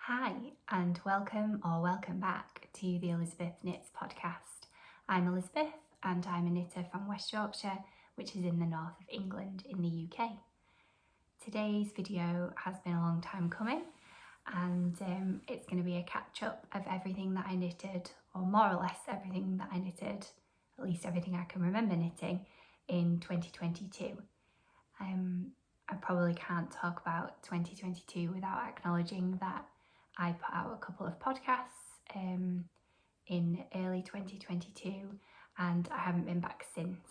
Hi, and welcome back to the Elizabeth Knits podcast. I'm Elizabeth, and I'm a knitter from West Yorkshire, which is in the north of England in the UK. Today's video has been a long time coming, and it's going to be a catch-up of everything that I knitted, or more or less everything that I knitted, at least everything I can remember knitting, in 2022. I probably can't talk about 2022 without acknowledging that I put out a couple of podcasts in early 2022 and I haven't been back since.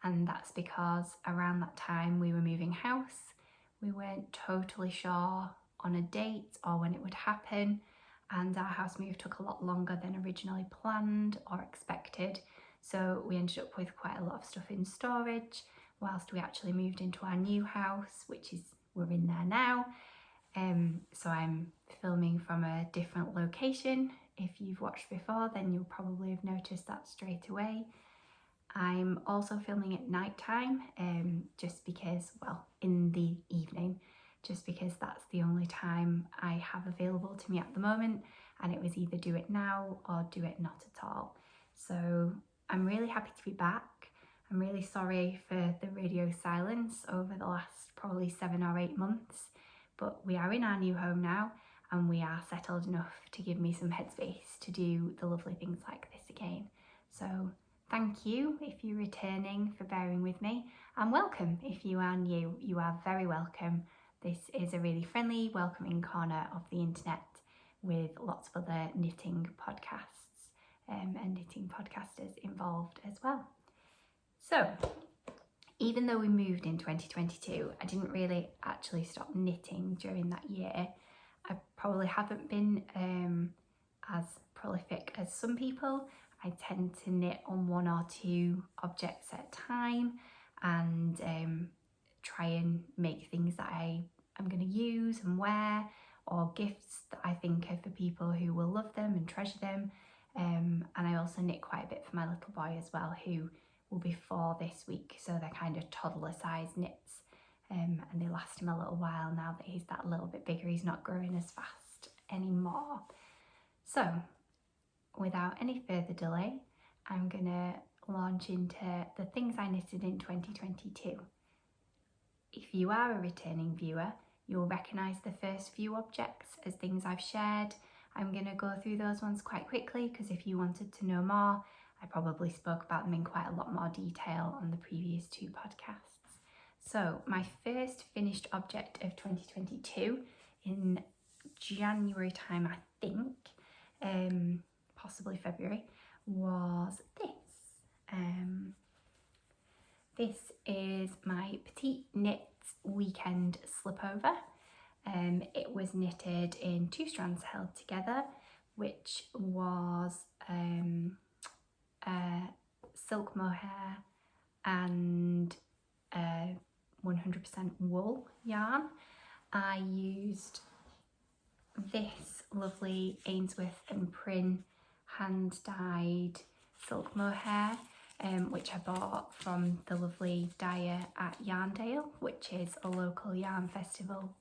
And that's because around that time we were moving house. We weren't totally sure on a date or when it would happen, and our house move took a lot longer than originally planned or expected. So we ended up with quite a lot of stuff in storage whilst we actually moved into our new house, we're in there now. So I'm filming from a different location. If you've watched before, then you'll probably have noticed that straight away. I'm also filming at night time, just because, in the evening, just because that's the only time I have available to me at the moment, and it was either do it now or do it not at all. So I'm really happy to be back. I'm really sorry for the radio silence over the last probably 7 or 8 months. But we are in our new home now, and we are settled enough to give me some headspace to do the lovely things like this again. So thank you if you're returning for bearing with me, and welcome if you are new. You are very welcome. This is a really friendly, welcoming corner of the internet with lots of other knitting podcasts and knitting podcasters involved as well. So, even though we moved in 2022, I didn't really actually stop knitting during that year. I probably haven't been as prolific as some people. I tend to knit on 1 or 2 objects at a time and try and make things that I'm going to use and wear, or gifts that I think are for people who will love them and treasure them. And I also knit quite a bit for my little boy as well, who will be 4 this week, so they're kind of toddler sized knits, and they last him a little while now that he's that little bit bigger. He's not growing as fast anymore. So without any further delay, I'm gonna launch into the things I knitted in 2022. If you are a returning viewer, you'll recognise the first few objects as things I've shared. I'm gonna go through those ones quite quickly because if you wanted to know more, I probably spoke about them in quite a lot more detail on the previous 2 podcasts. So my first finished object of 2022 in January time, I think, possibly February, was this. This is my Petite Knits weekend slipover. It was knitted in 2 strands held together, which was silk mohair and 100% wool yarn. I used this lovely Ainsworth and Prynne hand dyed silk mohair, which I bought from the lovely dyer at Yarndale, which is a local yarn festival,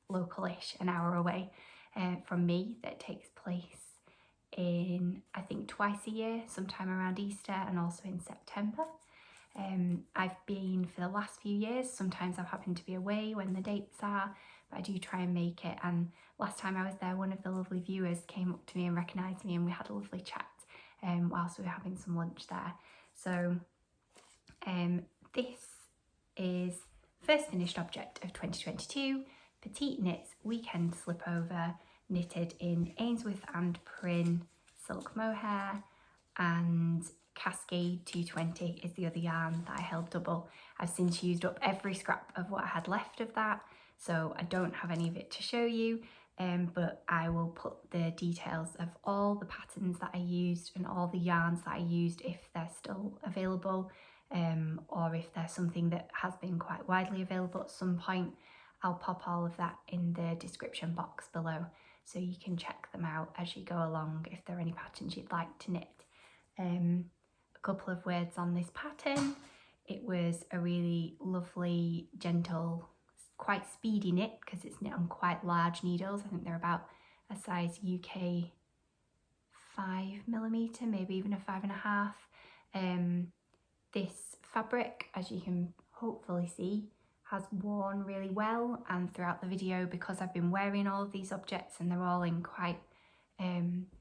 local-ish, an hour away from me, that takes place in, I think, twice a year, sometime around Easter and also in September. I've been for the last few years. Sometimes I've happened to be away when the dates are, but I do try and make it. And last time I was there, one of the lovely viewers came up to me and recognised me, and we had a lovely chat whilst we were having some lunch there. So this is first finished object of 2022, Petite Knits weekend slipover, knitted in Ainsworth and Prynne silk mohair, and Cascade 220 is the other yarn that I held double. I've since used up every scrap of what I had left of that, so I don't have any of it to show you, but I will put the details of all the patterns that I used and all the yarns that I used if they're still available, or if there's something that has been quite widely available at some point. I'll pop all of that in the description box below, so you can check them out as you go along if there are any patterns you'd like to knit. A couple of words on this pattern. It was a really lovely, gentle, quite speedy knit because it's knit on quite large needles. I think they're about a size UK 5mm, maybe even a 5.5. This fabric, as you can hopefully see, has worn really well, and throughout the video, because I've been wearing all of these objects and they're all in quite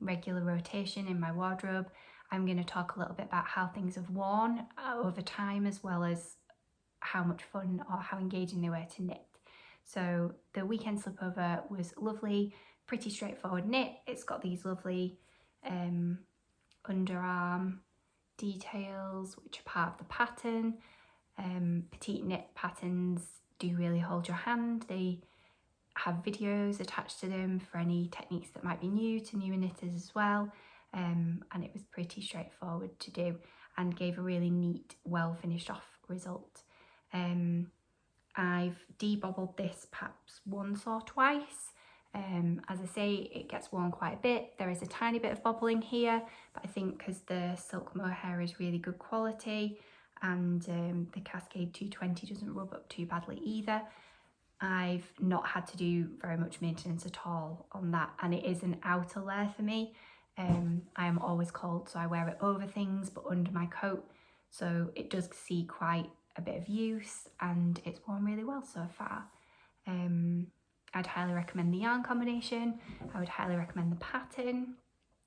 regular rotation in my wardrobe, I'm going to talk a little bit about how things have worn over time, as well as how much fun or how engaging they were to knit. So the weekend slipover was lovely, pretty straightforward knit. It's got these lovely underarm details which are part of the pattern. Petite knit patterns do really hold your hand. They have videos attached to them for any techniques that might be new to newer knitters as well, and it was pretty straightforward to do and gave a really neat, well finished off result. I've debobbled this perhaps once or twice. As I say, it gets worn quite a bit. There is a tiny bit of bobbling here, but I think because the silk mohair is really good quality and the Cascade 220 doesn't rub up too badly either, I've not had to do very much maintenance at all on that, and it is an outer layer for me. I am always cold, so I wear it over things but under my coat, so it does see quite a bit of use and it's worn really well so far. I'd highly recommend the yarn combination. I would highly recommend the pattern.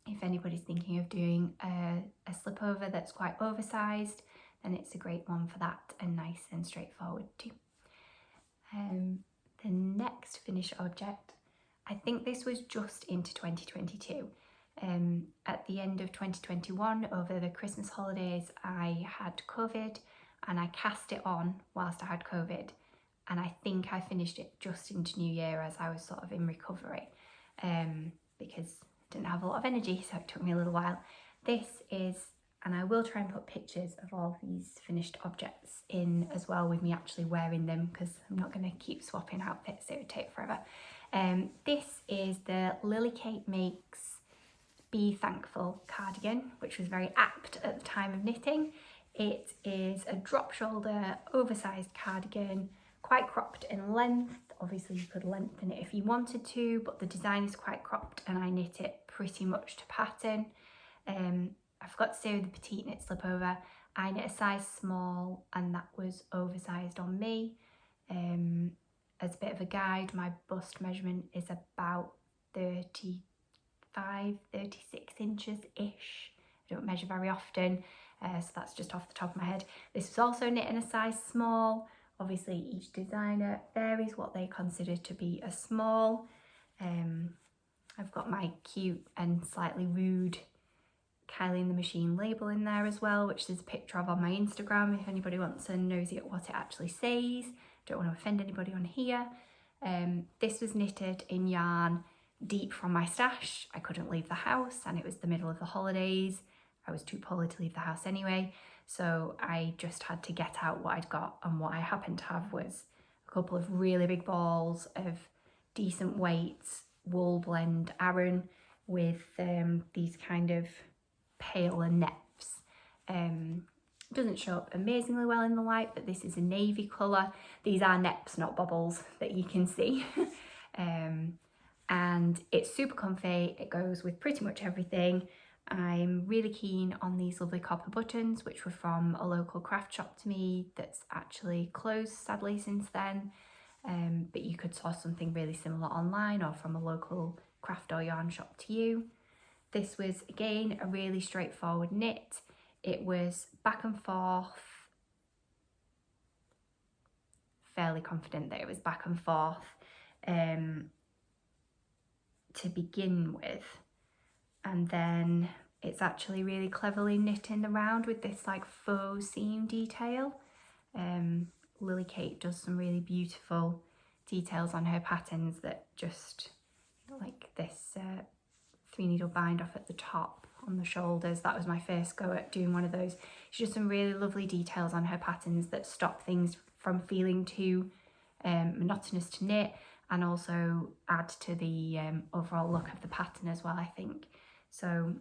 If anybody's thinking of doing a slipover that's quite oversized, then it's a great one for that, and nice and straightforward too. The next finished object, I think this was just into 2022. At the end of 2021, over the Christmas holidays, I had COVID and I cast it on whilst I had COVID, and I think I finished it just into New Year as I was sort of in recovery, because I didn't have a lot of energy, so it took me a little while. This is, and I will try and put pictures of all these finished objects in as well with me actually wearing them, because I'm not going to keep swapping outfits, it would take forever. This is the Lily Kate Makes Be Thankful cardigan, which was very apt at the time of knitting. It is a drop shoulder, oversized cardigan, quite cropped in length. Obviously you could lengthen it if you wanted to, but the design is quite cropped and I knit it pretty much to pattern. I forgot to say with the Petite knit slipover, I knit a size small and that was oversized on me. As a bit of a guide, my bust measurement is about 35, 36 inches-ish. I don't measure very often, so that's just off the top of my head. This was also knit in a size small. Obviously each designer varies what they consider to be a small. I've got my cute and slightly rude Kylie and the Machine label in there as well, which there's a picture of on my Instagram if anybody wants a nosy at what it actually says. Don't want to offend anybody on here. This was knitted in yarn deep from my stash. I couldn't leave the house and it was the middle of the holidays. I was too poorly to leave the house anyway, so I just had to get out what I'd got, and what I happened to have was a couple of really big balls of decent weight wool blend Aran with these kind of paler neps. Doesn't show up amazingly well in the light, but this is a navy colour. These are neps, not bobbles, that you can see. And it's super comfy. It goes with pretty much everything. I'm really keen on these lovely copper buttons, which were from a local craft shop to me that's actually closed sadly since then, but you could source something really similar online or from a local craft or yarn shop to you. This was again a really straightforward knit. It was back and forth, fairly confident that it was back and forth to begin with, and then it's actually really cleverly knit in the round with this like faux seam detail. Lily Kate does some really beautiful details on her patterns that just, like this 3-needle bind off at the top on the shoulders. That was my first go at doing one of those. She does some really lovely details on her patterns that stop things from feeling too monotonous to knit, and also add to the overall look of the pattern as well, I think. So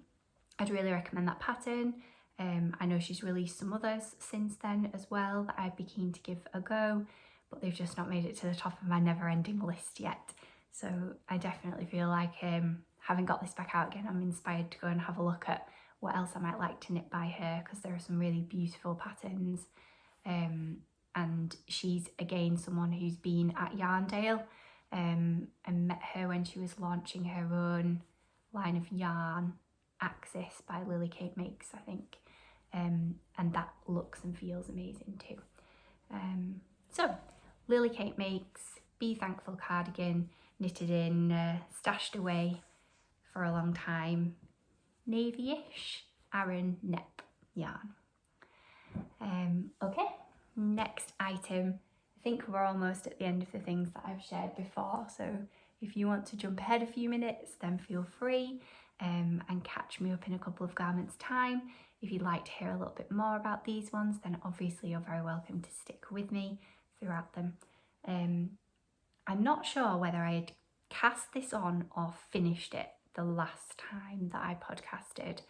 I'd really recommend that pattern. I know she's released some others since then as well that I'd be keen to give a go, but they've just not made it to the top of my never-ending list yet. So I definitely feel like having got this back out again, I'm inspired to go and have a look at what else I might like to knit by her, because there are some really beautiful patterns. And she's again someone who's been at Yarndale and met her when she was launching her own line of yarn, Axis by Lily Kate Makes, I think. And that looks and feels amazing too. So Lily Kate Makes, Be Thankful cardigan, knitted in, stashed away for a long time, navy-ish Aran Nep yarn. Okay, next item. I think we're almost at the end of the things that I've shared before, so if you want to jump ahead a few minutes, then feel free and catch me up in a couple of garments time. If you'd like to hear a little bit more about these ones, then obviously you're very welcome to stick with me throughout them. I'm not sure whether I had cast this on or finished it the last time that I podcasted.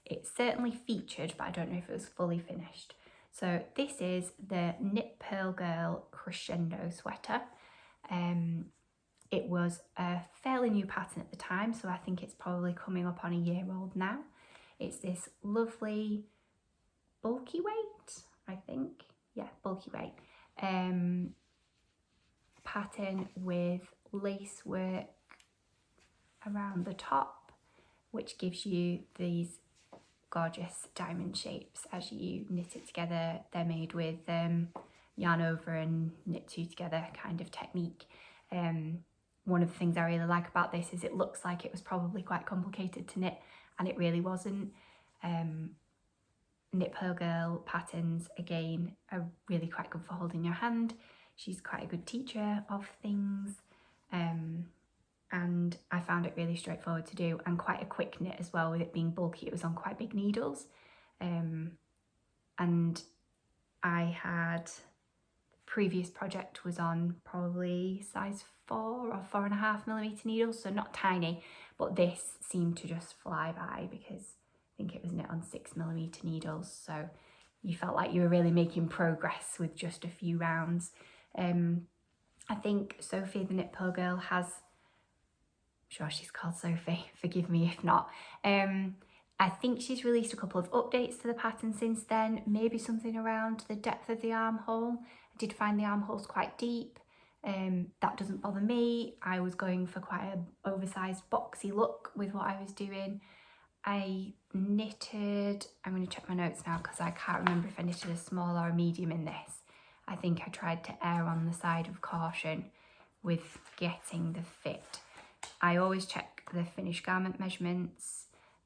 It certainly featured, but I don't know if it was fully finished. So this is the Knit Purl Girl Crescendo sweater. It was a fairly new pattern at the time, so I think it's probably coming up on a year old now. It's this lovely bulky weight, I think. Yeah, bulky weight. Pattern with lace work around the top, which gives you these gorgeous diamond shapes as you knit it together. They're made with yarn over and knit two together kind of technique. One of the things I really like about this is it looks like it was probably quite complicated to knit, and it really wasn't. Knit Purl Girl patterns, again, are really quite good for holding your hand. She's quite a good teacher of things, and I found it really straightforward to do and quite a quick knit as well. With it being bulky, it was on quite big needles, and I had, previous project was on probably size 4 or 4.5mm needles, so not tiny, but this seemed to just fly by because I think it was knit on 6mm needles, so you felt like you were really making progress with just a few rounds. I think Sophie, the Knit Purl Girl, has, I'm sure she's called Sophie, forgive me if not, I think she's released a couple of updates to the pattern since then, maybe something around the depth of the armhole. I did find the armholes quite deep. That doesn't bother me. I was going for quite an oversized boxy look with what I was doing. I knitted, I'm going to check my notes now because I can't remember if I knitted a small or a medium in this. I think I tried to err on the side of caution with getting the fit. I always check the finished garment measurements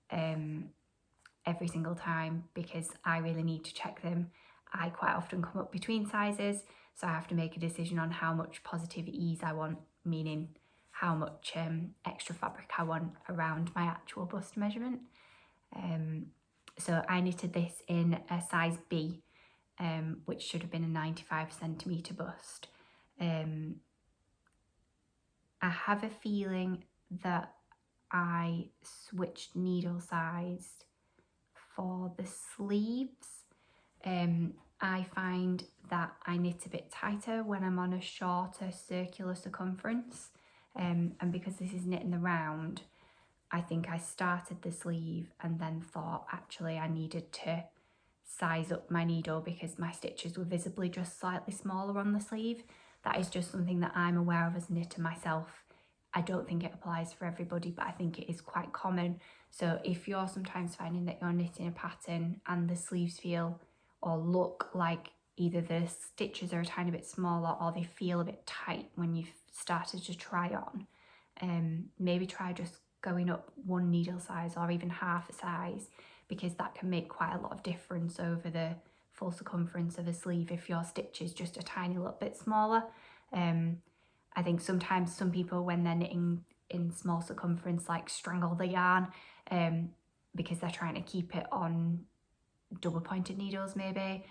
every single time because I really need to check them. I quite often come up between sizes, so I have to make a decision on how much positive ease I want, meaning how much extra fabric I want around my actual bust measurement. So I knitted this in a size B, which should have been a 95cm bust. I have a feeling that I switched needle size for the sleeves. I find that I knit a bit tighter when I'm on a shorter circular circumference, and because this is knit in the round, I think I started the sleeve and then thought actually I needed to size up my needle because my stitches were visibly just slightly smaller on the sleeve. That is just something that I'm aware of as a knitter myself. I don't think it applies for everybody, but I think it is quite common. So if you're sometimes finding that you're knitting a pattern and the sleeves feel or look like either the stitches are a tiny bit smaller or they feel a bit tight when you've started to try on, maybe try just going up one needle size or even half a size, because that can make quite a lot of difference over the full circumference of a sleeve if your stitch is just a tiny little bit smaller. I think sometimes some people, when they're knitting in small circumference, like strangle the yarn because they're trying to keep it on double pointed needles maybe.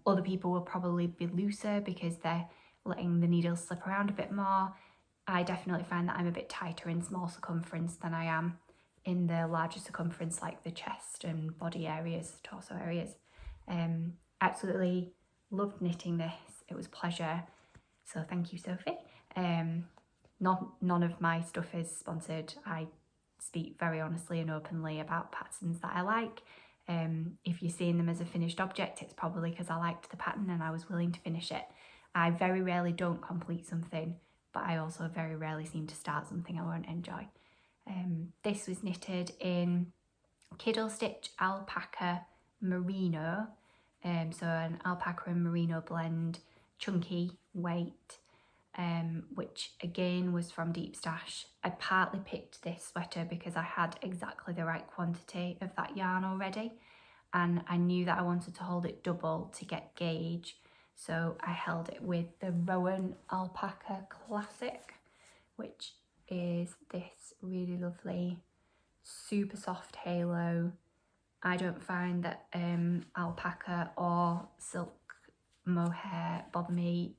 Other people will probably be looser because they're letting the needles slip around a bit more. I definitely find that I'm a bit tighter in small circumference than I am in the larger circumference, like the chest and body areas, torso areas. Absolutely loved knitting this. It was a pleasure. So thank you, Sophie. none of my stuff is sponsored. I speak very honestly and openly about patterns that I like. If you're seeing them as a finished object, it's probably because I liked the pattern and I was willing to finish it. I very rarely don't complete something, but I also very rarely seem to start something I won't enjoy. This was knitted in Kiddle Stitch Alpaca Merino, so an alpaca and merino blend, chunky weight, which again was from Deep Stash. I partly picked this sweater because I had exactly the right quantity of that yarn already, and I knew that I wanted to hold it double to get gauge, so I held it with the Rowan Alpaca Classic, which is this really lovely super soft halo. I don't find that alpaca or silk mohair bother me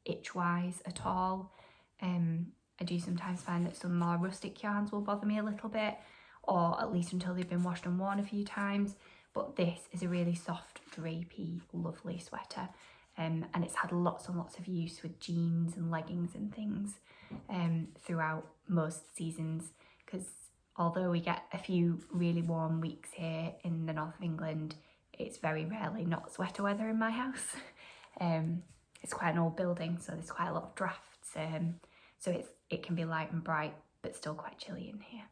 itch-wise at all. I do sometimes find that some more rustic yarns will bother me a little bit, or at least until they've been washed and worn a few times, but this is a really soft, drapey, lovely sweater, and it's had lots and lots of use with jeans and leggings and things throughout most seasons, because although we get a few really warm weeks here in the north of England, it's very rarely not sweater weather in my house. It's quite an old building, so there's quite a lot of drafts, so it can be light and bright, but still quite chilly in here.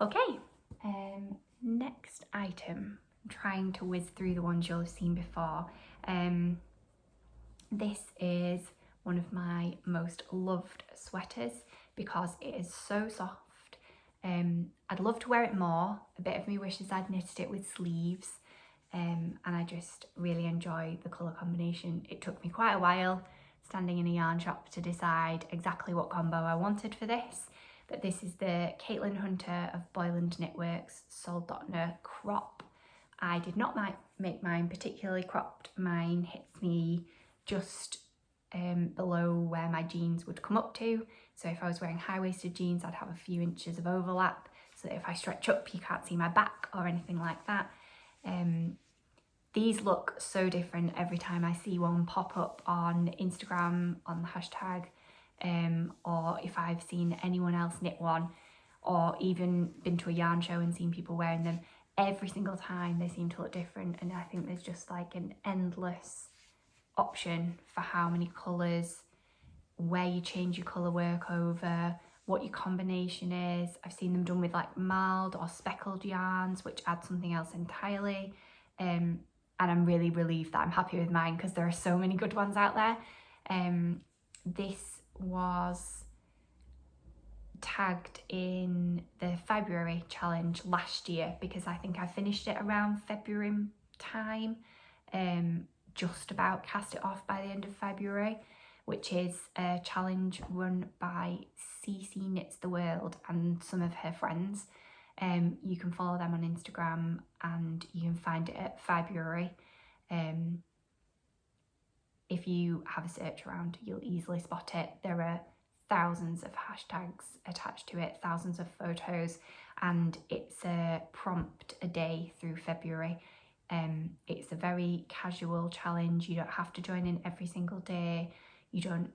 Okay, next item. I'm trying to whiz through the ones you'll have seen before. This is one of my most loved sweaters because it is so soft. I'd love to wear it more. A bit of me wishes I'd knitted it with sleeves, and I just really enjoy the colour combination. It took me quite a while standing in a yarn shop to decide exactly what combo I wanted for this, but this is the Caitlin Hunter of Boyland Knitworks Soldotna Crop. I did not make mine particularly cropped. Mine hits me just below where my jeans would come up to, so if I was wearing high-waisted jeans I'd have a few inches of overlap, so that if I stretch up you can't see my back or anything like that. These look so different every time I see one pop up on Instagram on the hashtag, or if I've seen anyone else knit one, or even been to a yarn show and seen people wearing them. Every single time they seem to look different, and I think there's just like an endless option for how many colours, where you change your colour work over, what your combination is. I've seen them done with like marled or speckled yarns, which add something else entirely, and I'm really relieved that I'm happy with mine because there are so many good ones out there. This was tagged in the February challenge last year because I think I finished it around February time, just about cast it off by the end of February, which is a challenge run by CC Knits the World and some of her friends. You can follow them on Instagram and you can find it at February. If you have a search around, you'll easily spot it. There are thousands of hashtags attached to it, thousands of photos, and it's a prompt a day through February. It's a very casual challenge. You don't have to join in every single day. You don't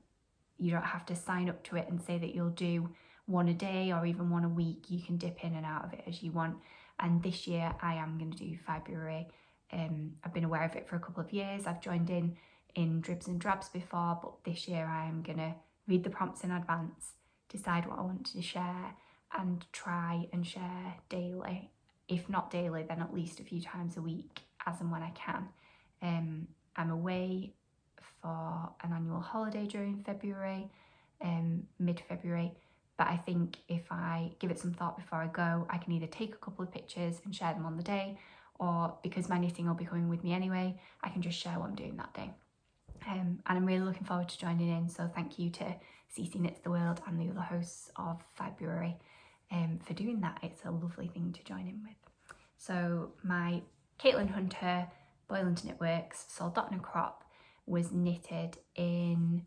have to sign up to it and say that you'll do one a day or even one a week. You can dip in and out of it as you want. And this year I am going to do February. I've been aware of it for a couple of years. I've joined in dribs and drabs before, but this year I am going to read the prompts in advance, decide what I want to share, and try and share daily. If not daily, then at least a few times a week, as and when I can. I'm away for an annual holiday during February, mid-February, but I think if I give it some thought before I go, I can either take a couple of pictures and share them on the day, or because my knitting will be coming with me anyway, I can just share what I'm doing that day. And I'm really looking forward to joining in, so thank you to CC Knits the World and the other hosts of February for doing that. It's a lovely thing to join in with. So my Caitlin Hunter Boyland Knitworks Soldotna Crop was knitted in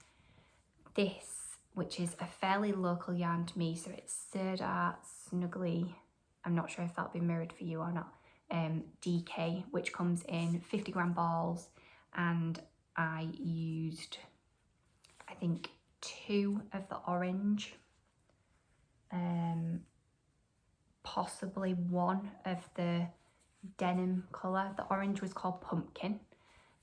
this, which is a fairly local yarn to me, so it's Serdar Snuggly, I'm not sure if that'll be mirrored for you or not, DK, which comes in 50 gram balls, and I used, I think, 2 of the orange, possibly 1 of the denim colour. The orange was called pumpkin.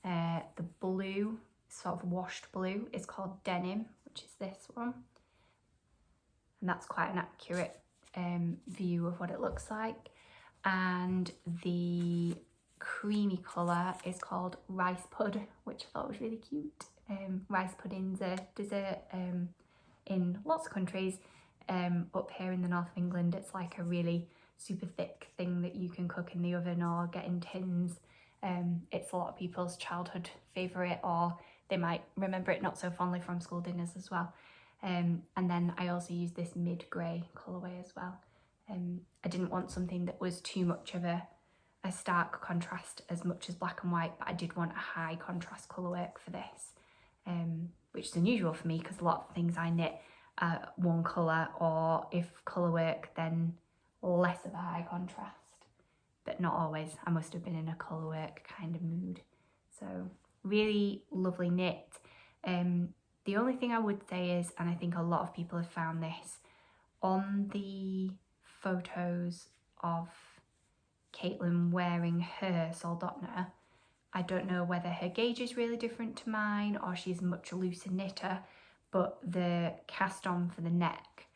The blue, sort of washed blue, is called denim, which is this one. And that's quite an accurate view of what it looks like. And the creamy colour is called rice pud, which I thought was really cute. Rice pudding's a dessert in lots of countries. Up here in the north of England, it's like a really super thick thing that you can cook in the oven or get in tins. It's a lot of people's childhood favourite, or they might remember it not so fondly from school dinners as well. And then I also use this mid-grey colourway as well. I didn't want something that was too much of a stark contrast as much as black and white, but I did want a high contrast colourwork for this, which is unusual for me because a lot of things I knit are one colour, or if colourwork, then less of a high contrast. But not always. I must have been in a colourwork kind of mood. So really lovely knit. The only thing I would say is, and I think a lot of people have found this, on the photos of Caitlin wearing her Soldotna, I don't know whether her gauge is really different to mine or she's a much looser knitter, but the cast on for the neck,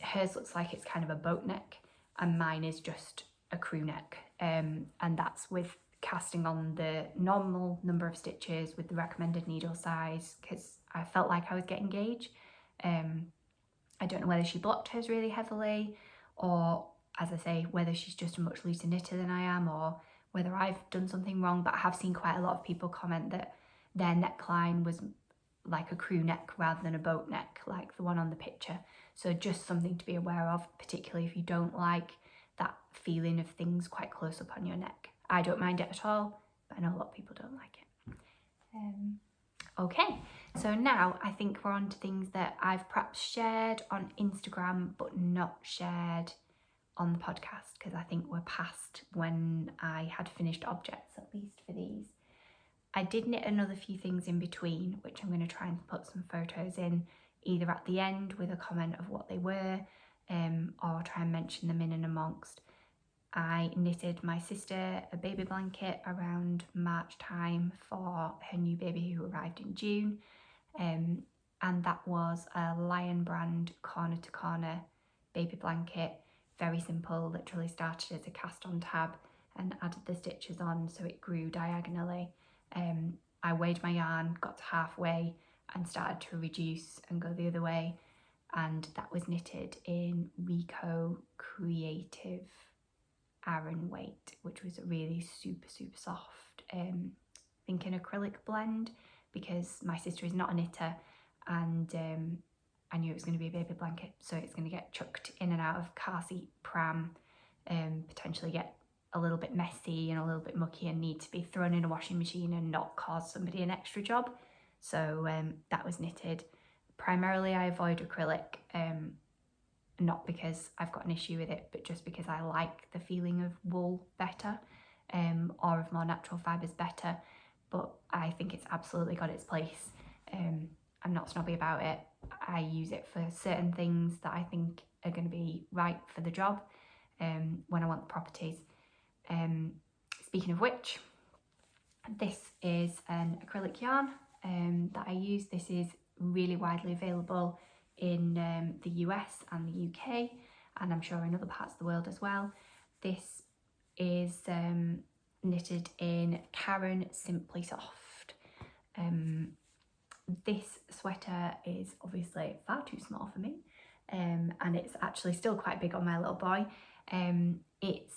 hers looks like it's kind of a boat neck and mine is just a crew neck, and that's with casting on the normal number of stitches with the recommended needle size, because I felt like I was getting gauge. I don't know whether she blocked hers really heavily, or as I say, whether she's just a much looser knitter than I am, or whether I've done something wrong. But I have seen quite a lot of people comment that their neckline was like a crew neck rather than a boat neck, like the one on the picture. So just something to be aware of, particularly if you don't like that feeling of things quite close up on your neck. I don't mind it at all, but I know a lot of people don't like it. Okay, so now I think we're on to things that I've perhaps shared on Instagram but not shared on the podcast, because I think we're past when I had finished objects, at least for these. I did knit another few things in between, which I'm going to try and put some photos in, either at the end with a comment of what they were, or try and mention them in and amongst. I knitted my sister a baby blanket around March time for her new baby who arrived in June, and that was a Lion brand corner to corner baby blanket. Very simple, literally started as a cast on tab and added the stitches on so it grew diagonally. I weighed my yarn, got to halfway and started to reduce and go the other way, and that was knitted in Rico Creative Aran weight, which was a really super soft, I think an acrylic blend, because my sister is not a knitter, and I knew it was going to be a baby blanket, so it's going to get chucked in and out of car seat, pram, potentially get a little bit messy and a little bit mucky and need to be thrown in a washing machine and not cause somebody an extra job. So that was knitted. Primarily I avoid acrylic, not because I've got an issue with it, but just because I like the feeling of wool better, or of more natural fibres better, but I think it's absolutely got its place. I'm not snobby about it. I use it for certain things that I think are going to be right for the job, when I want the properties. Speaking of which, this is an acrylic yarn that I use. This is really widely available in the US and the UK, and I'm sure in other parts of the world as well. This is knitted in Karen Simply Soft. This sweater is obviously far too small for me, and it's actually still quite big on my little boy. It's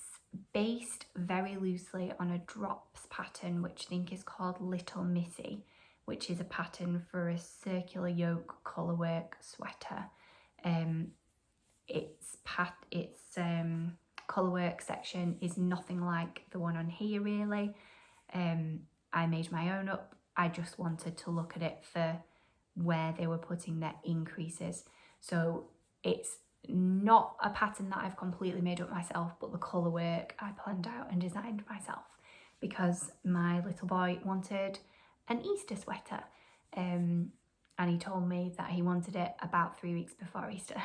based very loosely on a drops pattern, which I think is called Little Missy, which is a pattern for a circular yoke colourwork sweater. Its colourwork section is nothing like the one on here really. I made my own up. I just wanted to look at it for where they were putting their increases. So it's not a pattern that I've completely made up myself, but the colour work I planned out and designed myself because my little boy wanted an Easter sweater. and he told me that he wanted it about 3 weeks before Easter.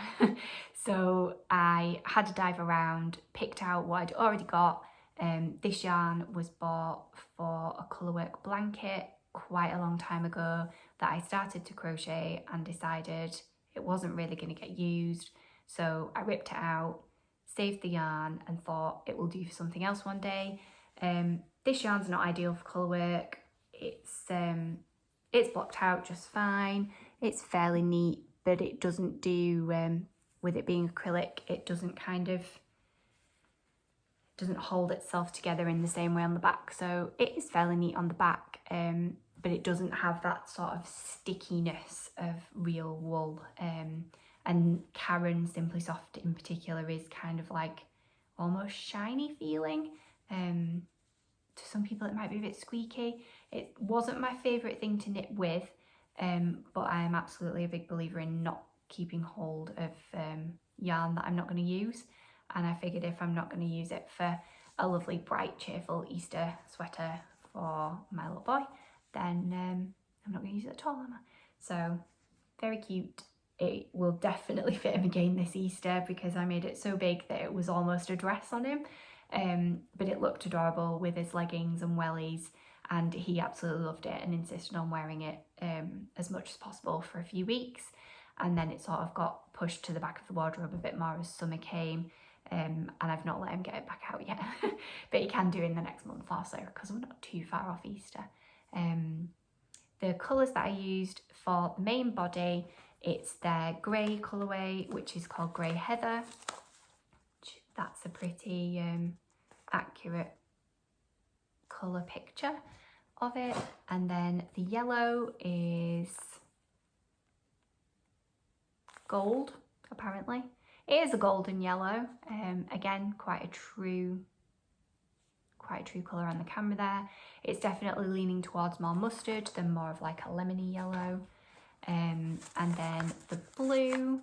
So I had to dive around, picked out what I'd already got. This yarn was bought for a colourwork blanket quite a long time ago that I started to crochet and decided it wasn't really going to get used. So I ripped it out, saved the yarn, and thought it will do for something else one day. This yarn's not ideal for colourwork. It's blocked out just fine. It's fairly neat, but it doesn't do, with it being acrylic, it doesn't hold itself together in the same way on the back. So it is fairly neat on the back, but it doesn't have that sort of stickiness of real wool. And Karen Simply Soft in particular is kind of like almost shiny feeling. To some people it might be a bit squeaky. It wasn't my favourite thing to knit with, but I am absolutely a big believer in not keeping hold of yarn that I'm not going to use. And I figured if I'm not going to use it for a lovely, bright, cheerful Easter sweater for my little boy, then I'm not going to use it at all, am I? So, very cute. It will definitely fit him again this Easter because I made it so big that it was almost a dress on him. But it looked adorable with his leggings and wellies, and he absolutely loved it and insisted on wearing it as much as possible for a few weeks. And then it sort of got pushed to the back of the wardrobe a bit more as summer came. And I've not let him get it back out yet, but he can do in the next month or so because we're not too far off Easter. The colours that I used for the main body, it's their grey colourway, which is called Grey Heather. That's a pretty accurate colour picture of it. And then the yellow is gold, apparently. It is a golden yellow. Again, quite a true colour on the camera there. It's definitely leaning towards more mustard than more of like a lemony yellow. And then the blue,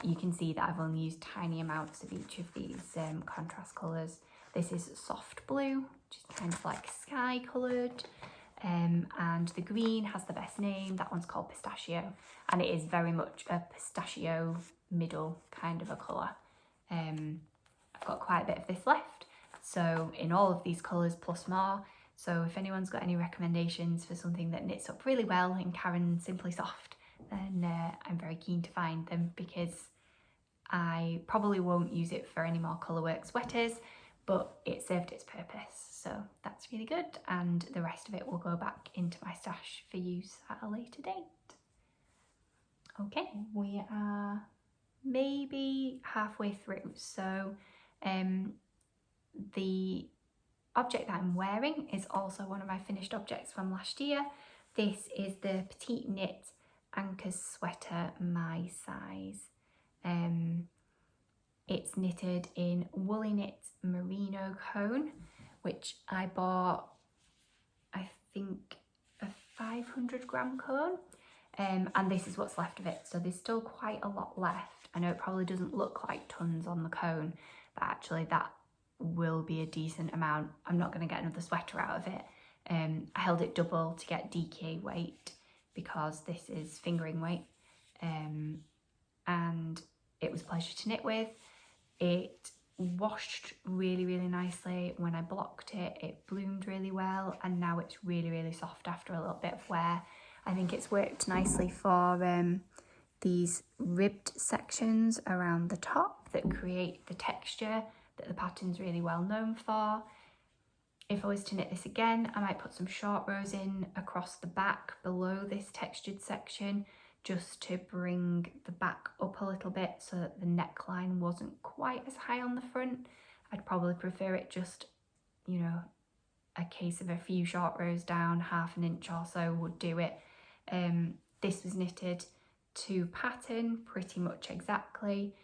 you can see that I've only used tiny amounts of each of these contrast colours. This is soft blue, which is kind of like sky coloured. And the green has the best name. That one's called Pistachio, and it is very much a pistachio middle kind of a colour. I've got quite a bit of this left, so in all of these colours plus more. So if anyone's got any recommendations for something that knits up really well in Karen Simply Soft, then I'm very keen to find them, because I probably won't use it for any more colourwork sweaters, but it served its purpose. So that's really good, and the rest of it will go back into my stash for use at a later date. Okay, we are maybe halfway through. So the object that I'm wearing is also one of my finished objects from last year. This is the Petite Knit Anker sweater, my size. It's knitted in Woolly Knit Merino cone, which I bought, I think, a 500 gram cone. And this is what's left of it. So there's still quite a lot left. I know it probably doesn't look like tons on the cone, but actually that will be a decent amount. I'm not going to get another sweater out of it. I held it double to get DK weight because this is fingering weight. And it was a pleasure to knit with. It washed really, really nicely when I blocked it. It bloomed really well, and now it's really, really soft after a little bit of wear. I think it's worked nicely for these ribbed sections around the top that create the texture that the pattern's really well known for. If I was to knit this again, I might put some short rows in across the back below this textured section, just to bring the back up a little bit so that the neckline wasn't quite as high on the front. I'd probably prefer it just, you know, a case of a few short rows down, half an inch or so would do it. This was knitted to pattern pretty much exactly.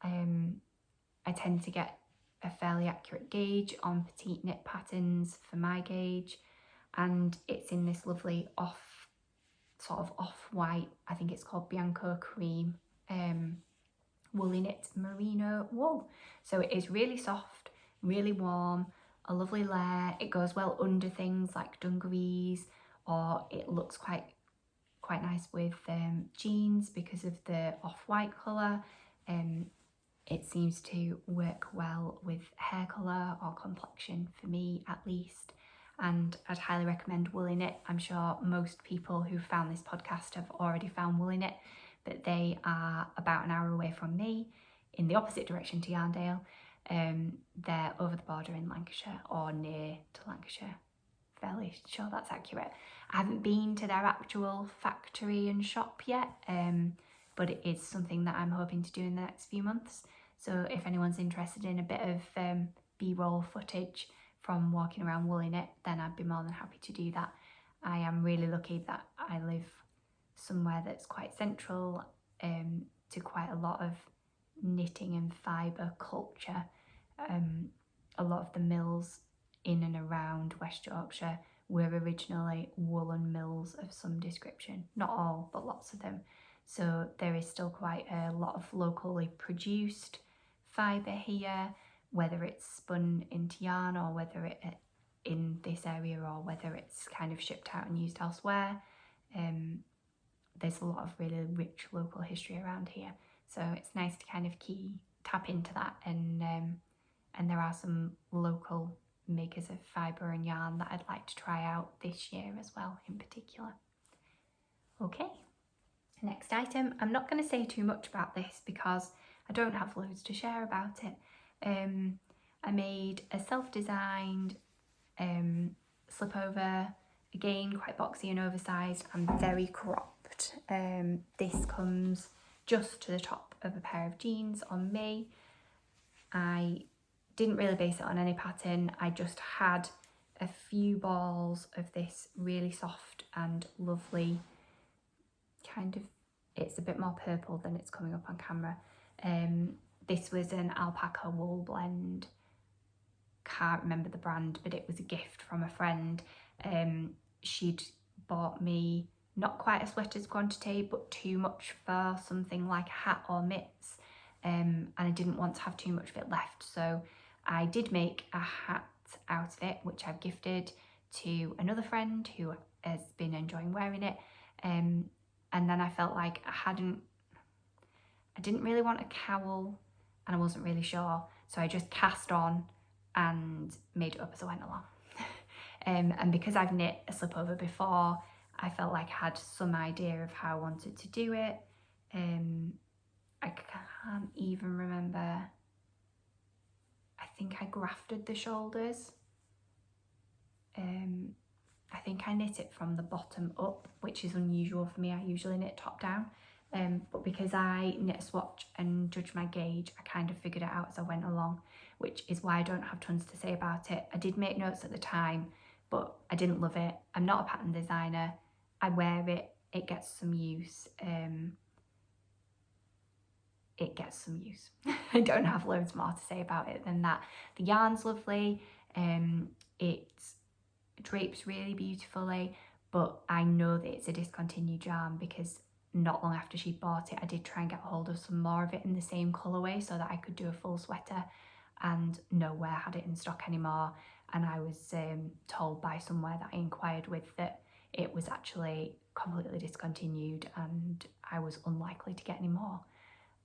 I tend to get a fairly accurate gauge on Petite knit patterns for my gauge, and it's in this lovely sort of off-white, I think it's called Bianco Cream, Woolly Knit Merino wool. So it is really soft, really warm, a lovely layer. It goes well under things like dungarees, or it looks quite quite nice with jeans because of the off-white colour. It seems to work well with hair colour or complexion, for me at least, and I'd highly recommend Woolly Knit. I'm sure most people who found this podcast have already found Woolly Knit, but they are about an hour away from me in the opposite direction to Yarndale. They're over the border in Lancashire, or near to Lancashire. Fairly sure that's accurate. I haven't been to their actual factory and shop yet, but it is something that I'm hoping to do in the next few months. So if anyone's interested in a bit of B-roll footage from walking around Woolly Knit, then I'd be more than happy to do that. I am really lucky that I live somewhere that's quite central to quite a lot of knitting and fibre culture. A lot of the mills in and around West Yorkshire were originally woolen mills of some description. Not all, but lots of them. So there is still quite a lot of locally produced fibre here, whether it's spun into yarn or whether it in this area or whether it's kind of shipped out and used elsewhere. There's a lot of really rich local history around here. So it's nice to kind of tap into that, and there are some local makers of fibre and yarn that I'd like to try out this year as well in particular. Okay, next item. I'm not going to say too much about this because I don't have loads to share about it. I made a self-designed slipover, again quite boxy and oversized and very cropped. This comes just to the top of a pair of jeans on me. I didn't really base it on any pattern. I just had a few balls of this really soft and lovely kind of, it's a bit more purple than it's coming up on camera. This was an alpaca wool blend. Can't remember the brand, but it was a gift from a friend. She'd bought me not quite a sweater's quantity, but too much for something like a hat or mitts. And I didn't want to have too much of it left. So I did make a hat out of it, which I've gifted to another friend who has been enjoying wearing it. And then I felt like I didn't really want a cowl and I wasn't really sure. So I just cast on and made it up as I went along. And because I've knit a slipover before, I felt like I had some idea of how I wanted to do it. I can't even remember. I think I grafted the shoulders. I think I knit it from the bottom up, which is unusual for me. I usually knit top down. But because I knit a swatch and judge my gauge, I kind of figured it out as I went along, which is why I don't have tons to say about it. I did make notes at the time, but I didn't love it. I'm not a pattern designer. I wear it, it gets some use. I don't have loads more to say about it than that. The yarn's lovely. It drapes really beautifully, but I know that it's a discontinued yarn because not long after she'd bought it, I did try and get a hold of some more of it in the same colourway so that I could do a full sweater, and nowhere had it in stock anymore. And I was told by somewhere that I inquired with that it was actually completely discontinued and I was unlikely to get any more.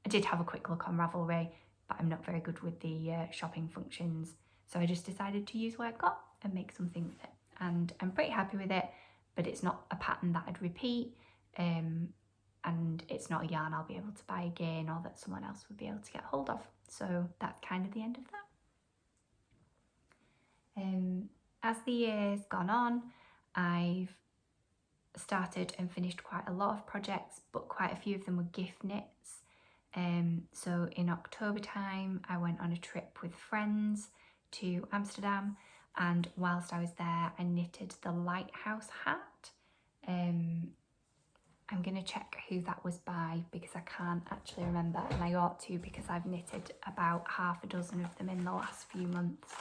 I did have a quick look on Ravelry, but I'm not very good with the shopping functions, so I just decided to use what I've got and make something with it. And I'm pretty happy with it, but it's not a pattern that I'd repeat, and it's not a yarn I'll be able to buy again or that someone else would be able to get hold of. So that's kind of the end of that. As the year's gone on, I've started and finished quite a lot of projects, but quite a few of them were gift knits. So in October time, I went on a trip with friends to Amsterdam, and whilst I was there, I knitted the lighthouse hat. I'm going to check who that was by because I can't actually remember, and I ought to because I've knitted about half a dozen of them in the last few months.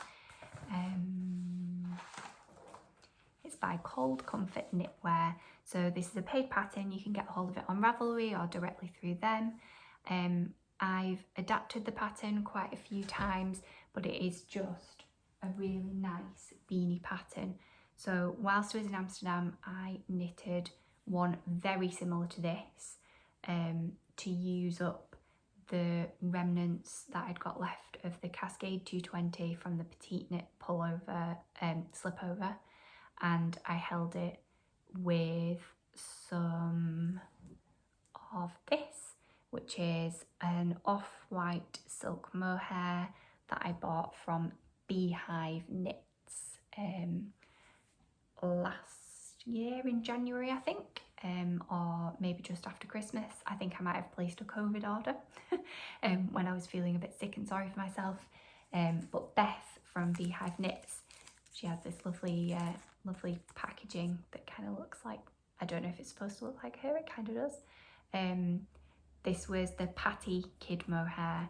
It's by Cold Comfort Knitwear. So this is a paid pattern. You can get a hold of it on Ravelry or directly through them. I've adapted the pattern quite a few times, but it is just a really nice beanie pattern. So whilst I was in Amsterdam, I knitted one very similar to this to use up the remnants that I'd got left of the Cascade 220 from the Petite knit pullover slipover, and I held it with some of this, which is an off-white silk mohair that I bought from Beehive Knits last year in January, I think, or maybe just after Christmas. I think I might have placed a COVID order when I was feeling a bit sick and sorry for myself. But Beth from Beehive Knits, she has this lovely packaging that kind of looks like, I don't know if it's supposed to look like her, it kind of does. This was the Patty Kid Mohair,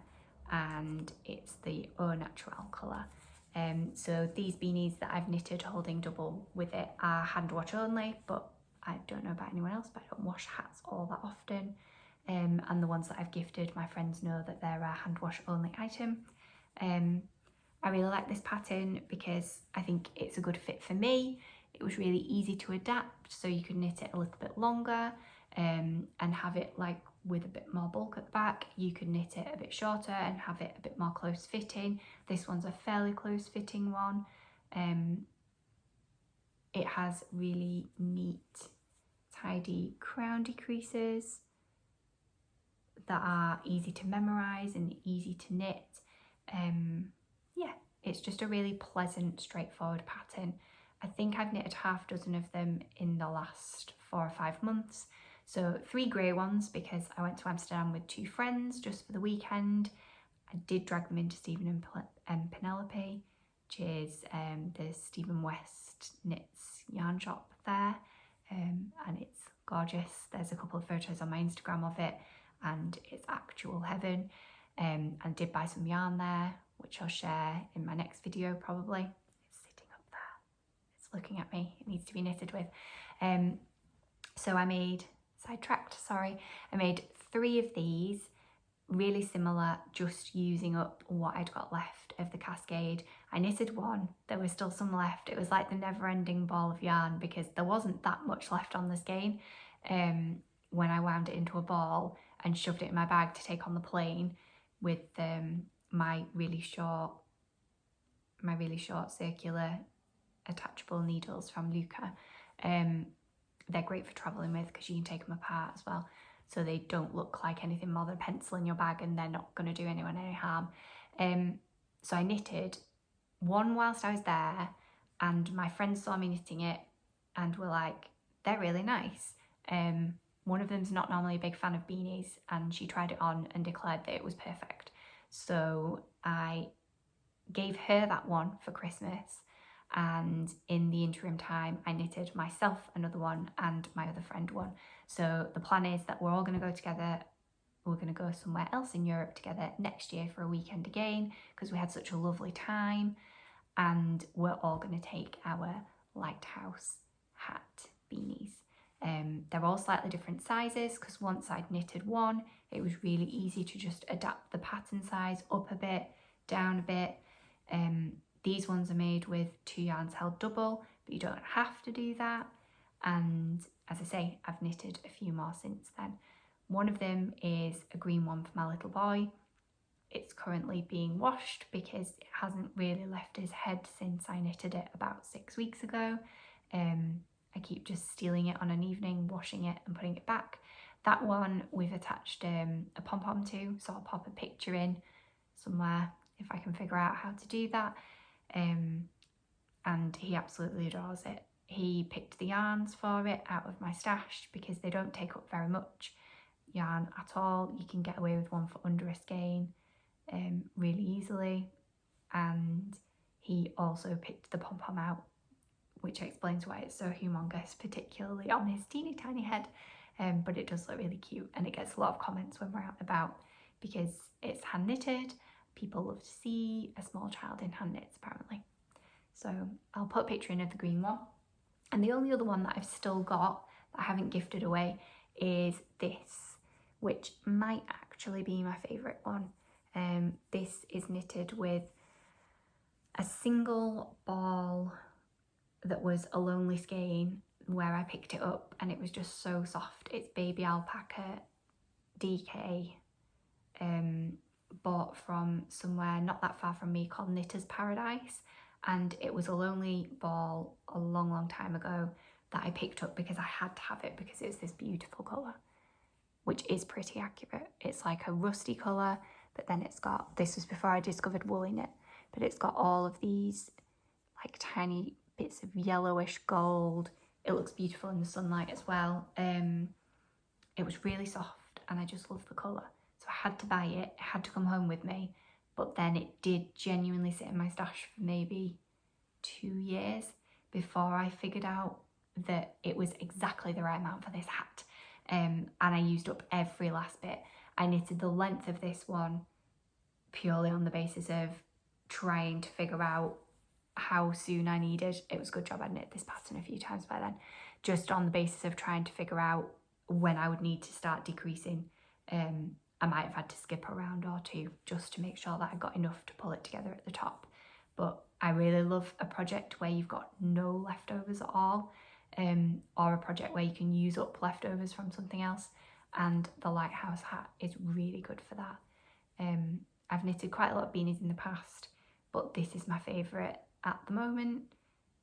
and it's the Au Naturel colour. So these beanies that I've knitted holding double with it are hand wash only, but I don't know about anyone else, but I don't wash hats all that often. And the ones that I've gifted, my friends know that they're a hand wash only item. I really like this pattern because I think it's a good fit for me. It was really easy to adapt, so you could knit it a little bit longer and have it like with a bit more bulk at the back. You could knit it a bit shorter and have it a bit more close fitting. This one's a fairly close fitting one. It has really neat, tidy crown decreases that are easy to memorize and easy to knit. Yeah, it's just a really pleasant, straightforward pattern. I think I've knitted half a dozen of them in the last 4 or 5 months. So 3 grey ones because I went to Amsterdam with 2 friends just for the weekend. I did drag them into Stephen and Penelope, which is the Stephen West Knits yarn shop there, and it's gorgeous. There's a couple of photos on my Instagram of it, and it's actual heaven. And did buy some yarn there, which I'll share in my next video probably. It's sitting up there. It's looking at me. It needs to be knitted with. So I made, I made 3 of these, really similar, just using up what I'd got left of the Cascade. I knitted one, there was still some left. It was like the never-ending ball of yarn because there wasn't that much left on the skein when I wound it into a ball and shoved it in my bag to take on the plane with my really short circular attachable needles from Luca. They're great for travelling with because you can take them apart as well, so they don't look like anything more than a pencil in your bag, and they're not going to do anyone any harm. So I knitted one whilst I was there, and my friends saw me knitting it and were like, they're really nice. One of them's not normally a big fan of beanies, and she tried it on and declared that it was perfect. So I gave her that one for Christmas, and in the interim time I knitted myself another one and my other friend one. So the plan is that we're all going to go together. We're going to go somewhere else in Europe together next year for a weekend again because we had such a lovely time, and we're all going to take our lighthouse hat beanies. They're all slightly different sizes because once I'd knitted one, it was really easy to just adapt the pattern size up a bit, down a bit. These ones are made with 2 yarns held double, but you don't have to do that. And as I say, I've knitted a few more since then. One of them is a green one for my little boy. It's currently being washed because it hasn't really left his head since I knitted it about 6 weeks ago. I keep just stealing it on an evening, washing it and putting it back. That one we've attached a pom-pom to, so I'll pop a picture in somewhere if I can figure out how to do that. And he absolutely adores it. He picked the yarns for it out of my stash because they don't take up very much yarn at all. You can get away with one for under a skein really easily. And he also picked the pom-pom out, which explains why it's so humongous, particularly on his teeny tiny head. But it does look really cute, and it gets a lot of comments when we're out and about because it's hand knitted. People love to see a small child in hand knits, apparently. So I'll put a picture in of the green one. And the only other one that I've still got that I haven't gifted away is this, which might actually be my favourite one. This is knitted with a single ball that was a lonely skein where I picked it up, and it was just so soft. It's baby alpaca DK, bought from somewhere not that far from me called Knitter's Paradise, and it was a lonely ball a long time ago that I picked up because I had to have it because it's this beautiful colour, which is pretty accurate. It's like a rusty colour, but then it's got, this was before I discovered wool in it, but it's got all of these like tiny bits of yellowish gold. It looks beautiful in the sunlight as well. It was really soft and I just love the colour. So I had to buy it, it had to come home with me, but then it did genuinely sit in my stash for maybe 2 years before I figured out that it was exactly the right amount for this hat. And I used up every last bit. I knitted the length of this one purely on the basis of trying to figure out how soon I needed. It was a good job I'd knit this pattern a few times by then, just on the basis of trying to figure out when I would need to start decreasing. I might have had to skip a round or two just to make sure that I got enough to pull it together at the top. But I really love a project where you've got no leftovers at all, or a project where you can use up leftovers from something else, and the lighthouse hat is really good for that. I've knitted quite a lot of beanies in the past, but this is my favourite at the moment.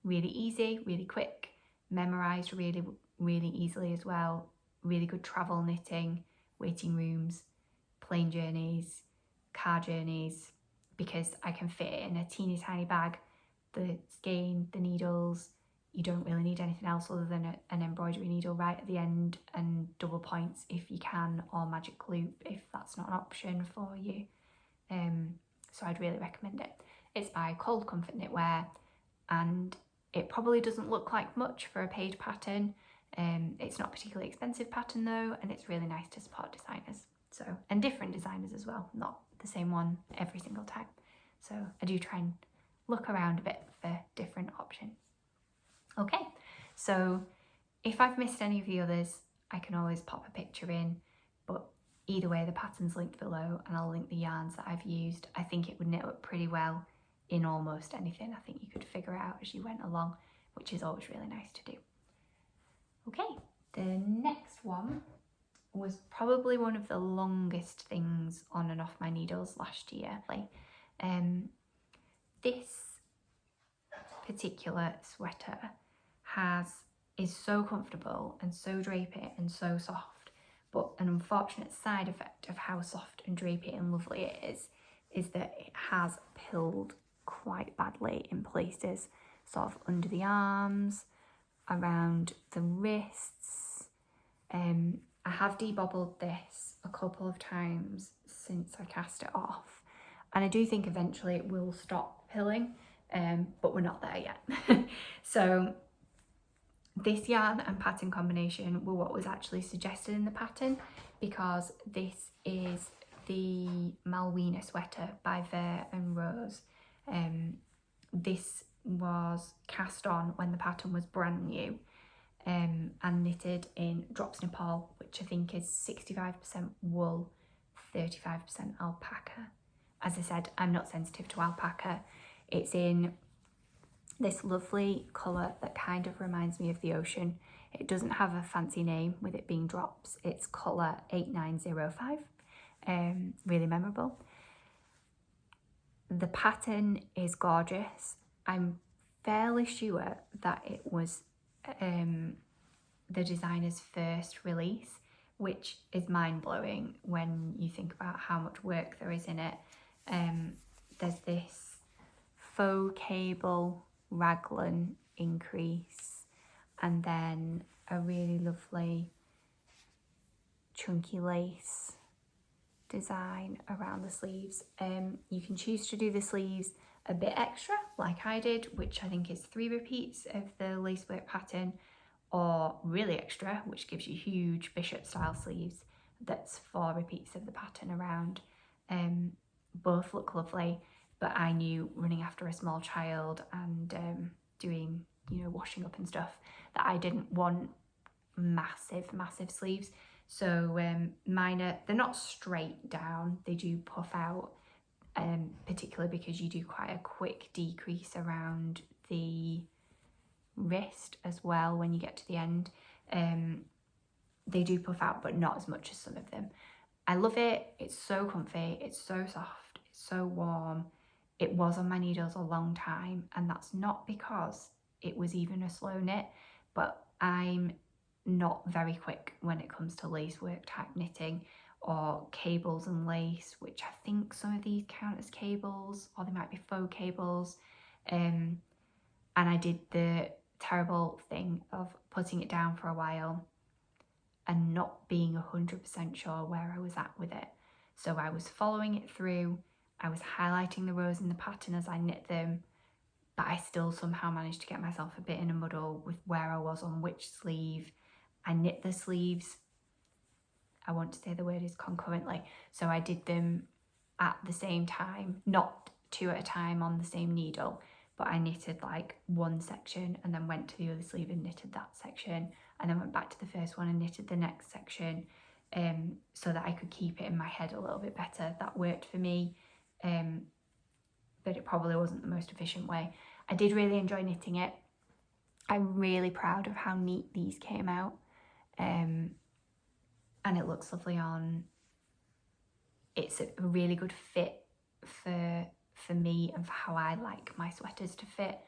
Really easy, really quick, memorised really easily as well. Really good travel knitting, waiting rooms, plane journeys, car journeys, because I can fit it in a teeny tiny bag. The skein, the needles, you don't really need anything else other than an embroidery needle right at the end, and double points if you can, or magic loop if that's not an option for you. So I'd really recommend it. It's by Cold Comfort Knitwear, and it probably doesn't look like much for a paid pattern. It's not a particularly expensive pattern though, and it's really nice to support designers. So, and different designers as well, not the same one every single time. So I do try and look around a bit for different options. Okay, so if I've missed any of the others, I can always pop a picture in, but either way the pattern's linked below, and I'll link the yarns that I've used. I think it would knit up pretty well in almost anything. I think you could figure out as you went along, which is always really nice to do. Okay, the next one was probably one of the longest things on and off my needles last year. This particular sweater is so comfortable and so drapey and so soft, but an unfortunate side effect of how soft and drapey and lovely it is that it has pilled quite badly in places, sort of under the arms, around the wrists. I have debobbled this a couple of times since I cast it off, and I do think eventually it will stop pilling, but we're not there yet. So this yarn and pattern combination were what was actually suggested in the pattern, because this is the Malwina sweater by Vert and Rose. This was cast on when the pattern was brand new, and knitted in Drops Nepal, which I think is 65% wool, 35% alpaca. As I said, I'm not sensitive to alpaca. It's in this lovely colour that kind of reminds me of the ocean. It doesn't have a fancy name with it being drops. It's colour 8905, really memorable. The pattern is gorgeous. I'm fairly sure that it was the designer's first release, which is mind-blowing when you think about how much work there is in it. There's this faux cable raglan increase, and then a really lovely chunky lace design around the sleeves. You can choose to do the sleeves a bit extra like I did, which I think is 3 repeats of the lacework pattern, or really extra, which gives you huge bishop style sleeves. That's 4 repeats of the pattern around. Both look lovely, but I knew running after a small child and doing, washing up and stuff, that I didn't want massive sleeves. So mine they're not straight down, they do puff out, particularly because you do quite a quick decrease around the wrist as well when you get to the end. They do puff out, but not as much as some of them. I love it. It's so comfy. It's so soft. It's so warm. It was on my needles a long time, and that's not because it was even a slow knit, but I'm not very quick when it comes to lace work type knitting or cables and lace, which I think some of these count as cables, or they might be faux cables. And I did the terrible thing of putting it down for a while and not being 100% sure where I was at with it. So I was following it through, I was highlighting the rows in the pattern as I knit them, but I still somehow managed to get myself a bit in a muddle with where I was on which sleeve. I knit the sleeves, I want to say the word is concurrently, so I did them at the same time, not two at a time on the same needle, but I knitted like one section and then went to the other sleeve and knitted that section, and then went back to the first one and knitted the next section, so that I could keep it in my head a little bit better. That worked for me, but it probably wasn't the most efficient way. I did really enjoy knitting it. I'm really proud of how neat these came out, and it looks lovely on. It's a really good fit for me and for how I like my sweaters to fit,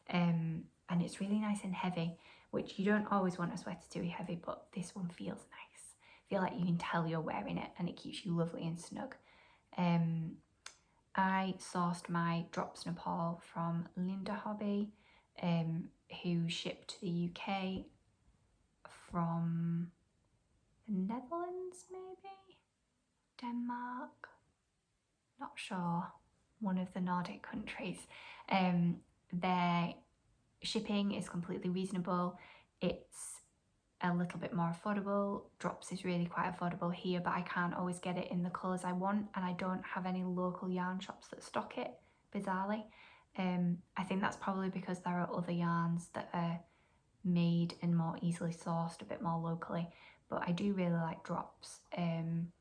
and it's really nice and heavy, which you don't always want a sweater to be heavy, but this one feels nice. I feel like you can tell you're wearing it, and it keeps you lovely and snug. I sourced my drops Nepal from Linda Hobby, who shipped to the UK from the Netherlands, maybe? Denmark? Not sure. One of the Nordic countries. Their shipping is completely reasonable. It's a little bit more affordable. Drops is really quite affordable here, but I can't always get it in the colours I want, and I don't have any local yarn shops that stock it, bizarrely. I think that's probably because there are other yarns that are made and more easily sourced a bit more locally, but I do really like drops, and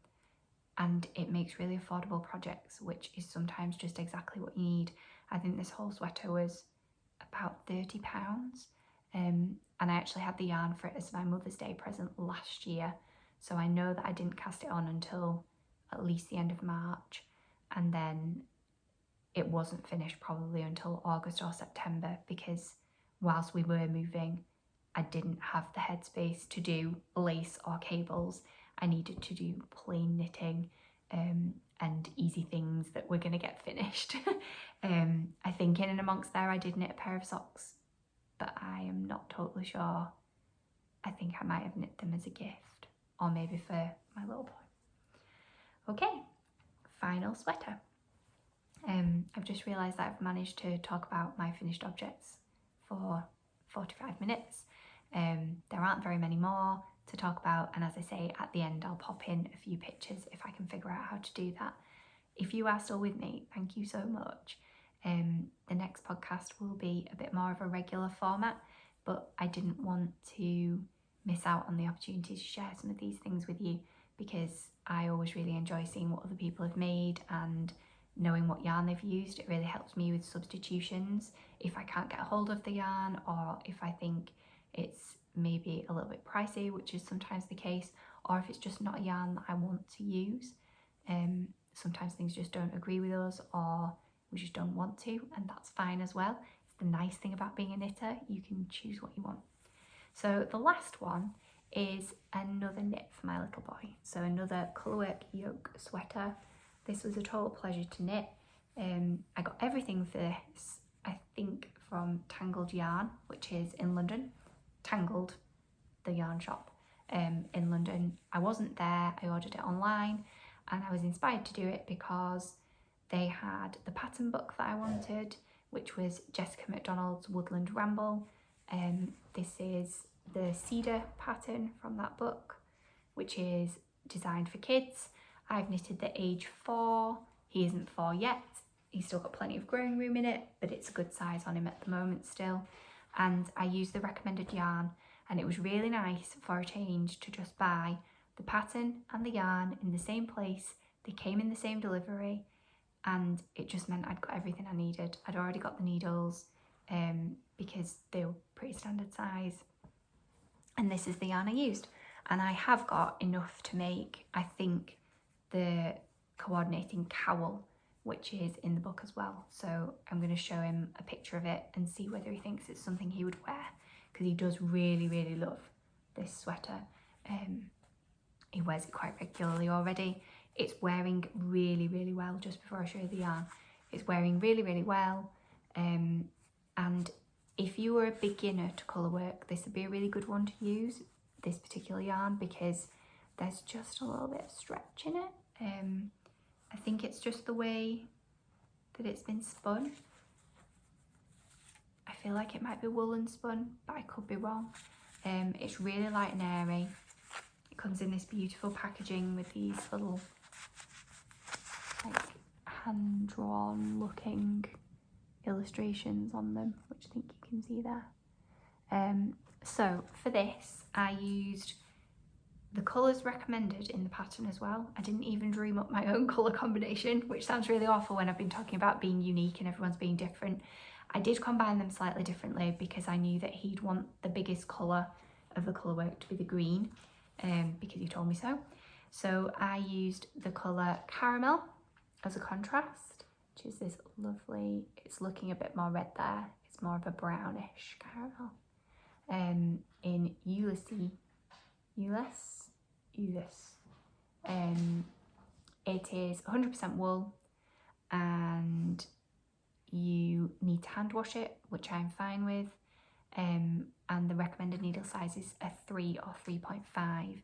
it makes really affordable projects, which is sometimes just exactly what you need. I think this whole sweater was about £30, and I actually had the yarn for it as my Mother's Day present last year, so I know that I didn't cast it on until at least the end of March, and then it wasn't finished probably until August or September, because whilst we were moving, I didn't have the headspace to do lace or cables. I needed to do plain knitting, and easy things that were going to get finished. I think in and amongst there I did knit a pair of socks, but I am not totally sure. I think I might have knit them as a gift, or maybe for my little boy. Okay, final sweater. I've just realised that I've managed to talk about my finished objects for 45 minutes. There aren't very many more to talk about, and as I say, at the end I'll pop in a few pictures if I can figure out how to do that. If you are still with me, thank you so much. The next podcast will be a bit more of a regular format, but I didn't want to miss out on the opportunity to share some of these things with you, because I always really enjoy seeing what other people have made and knowing what yarn they've used. It really helps me with substitutions if I can't get a hold of the yarn, or if I think it's maybe a little bit pricey, which is sometimes the case, or if it's just not a yarn that I want to use. Sometimes things just don't agree with us, or we just don't want to, and that's fine as well. It's the nice thing about being a knitter, you can choose what you want. So the last one is another knit for my little boy. So another colourwork yoke sweater. This was a total pleasure to knit. I got everything for this, I think, from Tangled Yarn, which is in London. Tangled, the yarn shop in London. I wasn't there, I ordered it online, and I was inspired to do it because they had the pattern book that I wanted, which was Jessica McDonald's Woodland Ramble. This is the cedar pattern from that book, which is designed for kids. I've knitted the age 4. He isn't 4 yet. He's still got plenty of growing room in it, but it's a good size on him at the moment still. And I used the recommended yarn, and it was really nice for a change to just buy the pattern and the yarn in the same place. They came in the same delivery, and it just meant I'd got everything I needed. I'd already got the needles, because they were pretty standard size. And this is the yarn I used. And I have got enough to make, I think, the coordinating cowl, which is in the book as well. So I'm going to show him a picture of it and see whether he thinks it's something he would wear, because he does really, really love this sweater. He wears it quite regularly already. It's wearing really, really well. Just before I show you the yarn, it's wearing really, really well. And if you were a beginner to colour work, this would be a really good one to use, this particular yarn, because there's just a little bit of stretch in it. I think it's just the way that it's been spun. I feel like it might be woolen spun, but I could be wrong. It's really light and airy. It comes in this beautiful packaging with these little like hand-drawn looking illustrations on them, which I think you can see there. So for this, I used the colours recommended in the pattern as well. I didn't even dream up my own colour combination, which sounds really awful when I've been talking about being unique and everyone's being different. I did combine them slightly differently because I knew that he'd want the biggest colour of the colour work to be the green, because he told me so. So I used the colour Caramel as a contrast, which is this lovely, it's looking a bit more red there. It's more of a brownish caramel. In Ulysses. It is 100% wool, and you need to hand wash it, which I'm fine with. And the recommended needle size is a 3 or 3.5. I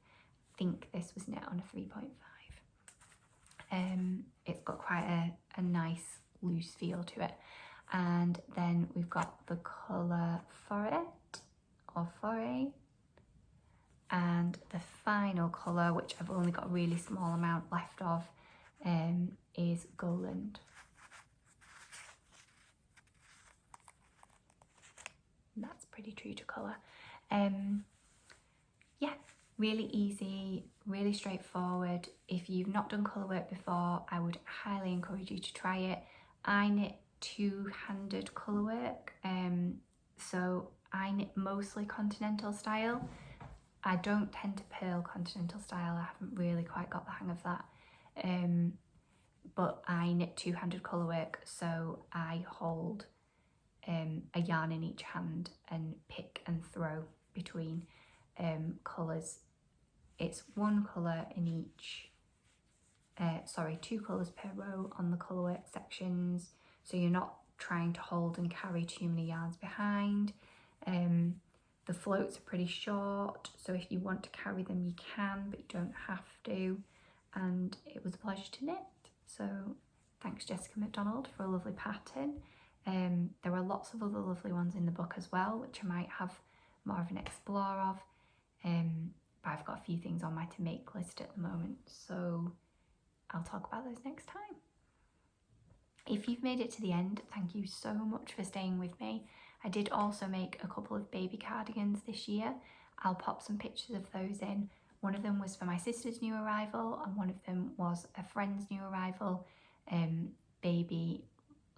think this was knit on a 3.5. It's got quite a nice loose feel to it. And then we've got the colour Foret or Foray, and the final colour, which I've only got a really small amount left of, is Boyland. That's pretty true to colour. Yeah, really easy, really straightforward. If you've not done colour work before, I would highly encourage you to try it. I knit two-handed colour work, so I knit mostly continental style. I don't tend to purl continental style. I haven't really quite got the hang of that. But I knit two-handed colour work, so I hold a yarn in each hand and pick and throw between colours. It's one colour in each, two colours per row on the colour work sections, so you're not trying to hold and carry too many yarns behind. The floats are pretty short, so if you want to carry them you can, but you don't have to. And it was a pleasure to knit, so thanks Jessica McDonald for a lovely pattern. There are lots of other lovely ones in the book as well, which I might have more of an explore of, but I've got a few things on my to make list at the moment, so I'll talk about those next time. If you've made it to the end, thank you so much for staying with me. I did also make a couple of baby cardigans this year. I'll pop some pictures of those in. One of them was for my sister's new arrival, and one of them was a friend's new arrival. Baby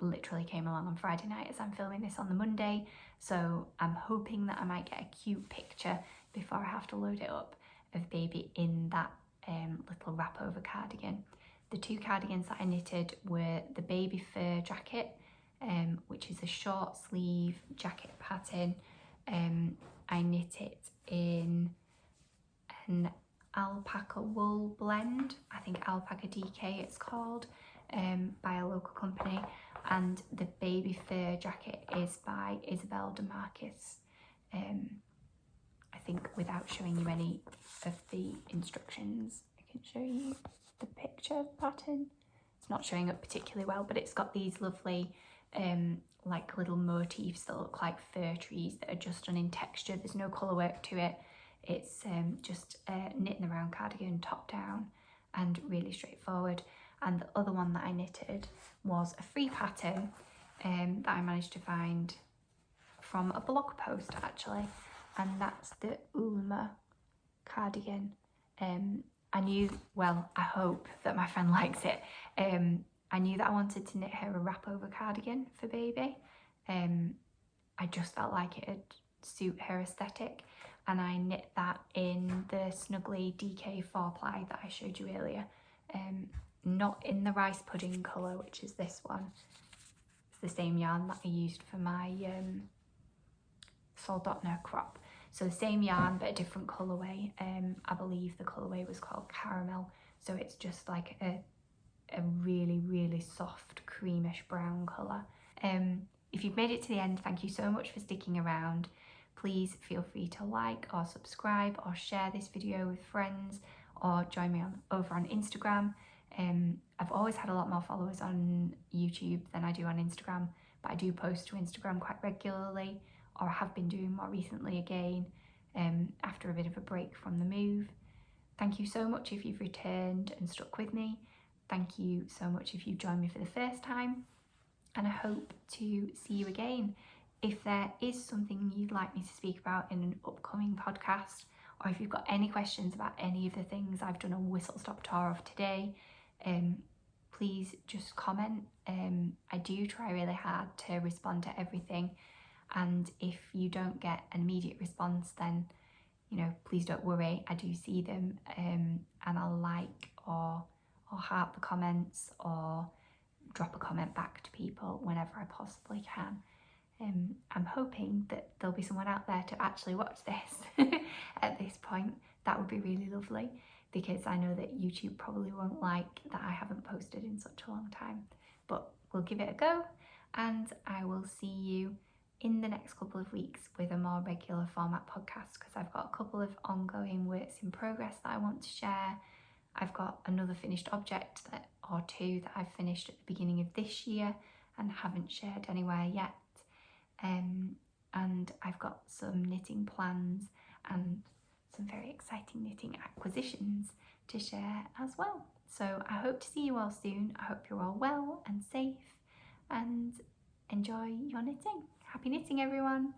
literally came along on Friday night as I'm filming this on the Monday, so I'm hoping that I might get a cute picture before I have to load it up of baby in that little wrap over cardigan. The two cardigans that I knitted were the baby fur jacket, which is a short sleeve jacket pattern. I knit it in an alpaca wool blend, I think Alpaca DK it's called, by a local company, and the baby fur jacket is by Isabel de Marquis. I think without showing you any of the instructions, I can show you the picture pattern. It's not showing up particularly well, but it's got these lovely like little motifs that look like fir trees that are just done in texture. There's no colour work to it. It's just knitting around cardigan top down and really straightforward. And the other one that I knitted was a free pattern that I managed to find from a blog post actually, and that's the Ulma cardigan. I knew, well, I hope that my friend likes it. I knew that I wanted to knit her a wrap over cardigan for baby, I just felt like it'd suit her aesthetic, and I knit that in the Snuggly DK 4-ply that I showed you earlier. Not in the rice pudding colour, which is this one. It's the same yarn that I used for my Soldotna crop. So the same yarn but a different colourway. I believe the colourway was called Caramel, so it's just like a really, really soft creamish brown colour. If you've made it to the end, thank you so much for sticking around. Please feel free to like or subscribe or share this video with friends, or join me over on Instagram. I've always had a lot more followers on YouTube than I do on Instagram, but I do post to Instagram quite regularly, or I have been doing more recently again, after a bit of a break from the move. Thank you so much if you've returned and stuck with me. Thank you so much if you've joined me for the first time, and I hope to see you again. If there is something you'd like me to speak about in an upcoming podcast, or if you've got any questions about any of the things I've done a whistle-stop tour of today, please just comment. I do try really hard to respond to everything, and if you don't get an immediate response, then please don't worry, I do see them, and I'll like or heart the comments or drop a comment back to people whenever I possibly can. I'm hoping that there'll be someone out there to actually watch this at this point. That would be really lovely, because I know that YouTube probably won't like that I haven't posted in such a long time. But we'll give it a go, and I will see you in the next couple of weeks with a more regular format podcast, because I've got a couple of ongoing works in progress that I want to share. I've got another finished object or two that I've finished at the beginning of this year and haven't shared anywhere yet. And I've got some knitting plans and some very exciting knitting acquisitions to share as well. So I hope to see you all soon. I hope you're all well and safe, and enjoy your knitting. Happy knitting, everyone!